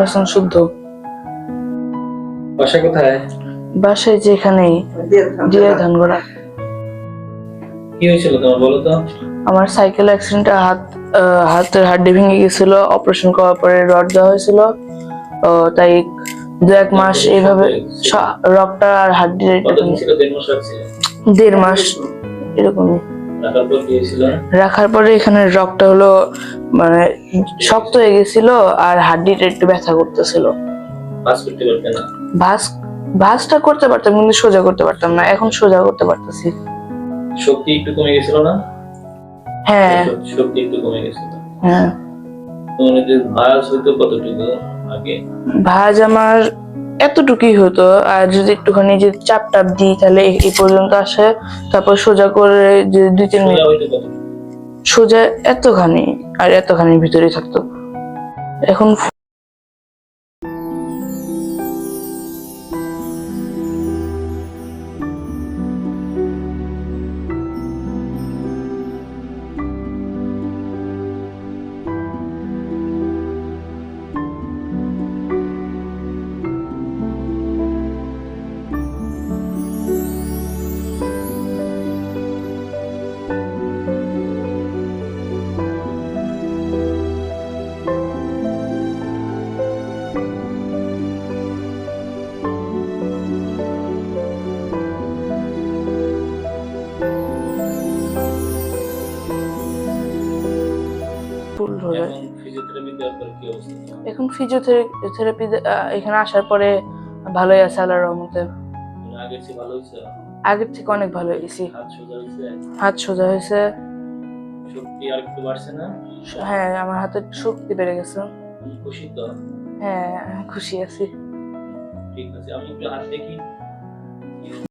হাসান শুদ্ধ। বাসা কোথায়? বাসায় যেখানেই দিয়ে ধানগড়া। কি হয়েছিল তোমার বলো তো? আমার সাইকেল অ্যাক্সিডেন্টে হাতের হাড্ডি ভেঙে গেছিল, অপারেশন করার পরে রড দেওয়া হয়েছিল। তাই 2-1 মাস এইভাবে রক্তটা আর হাড্ডির কতদিন ছিল? 1.5 মাস রাখছিলে? 1.5 মাস এরকমই। রাখার পর কি হয়েছিল? রাখার পরে এখানে রক্তটা হলো মানে শক্ত হয়ে গেছিল আর হাড্ডিটা একটু ব্যথা করতেছিল। পাস করতে পারতে না? ভাঁজটা করতে পারতাম কিন্তু সোজা করতে পারতাম না, এখন সোজা করতে পারতেছি। শক্তি একটু কমে গেছিল না? হ্যাঁ শক্তি একটু কমে গেছিল। হ্যাঁ। তোমার যে ভাঁজ হইতো কতটুকু আগে? ভাঁজ আমার এতটুকুই হতো, আর যদি একটুখানি যে চাপ টাপ দিই তাহলে এই পর্যন্ত আসে, তারপর সোজা করে যে 2-3 মিনিট সোজা হইতো কতটুকু? সোজা এতখানি, আর এতখানির ভিতরেই থাকতো। এখন ফুল হয়ে যায়। এখন ফিজিওথেরাপি দেওয়ার পর কি অবস্থা? এখন ফিজিওথেরাপি এখানে আসার পরে ভালোই আছে আল্লাহর রহমতে। আগের চেয়ে ভালো হয়েছে? আগের থেকে অনেক ভালো হয়ে গেছি। হাত সোজা হয়েছে? হাত সোজা হয়েছে। শক্তি আর একটু বাড়ছে না? হ্যাঁ, আমার হাতে শক্তি বেড়ে গেছে। খুশি তো? হ্যাঁ, খুশি আছি। ঠিক আছে, আমি একটু হাত দেখি।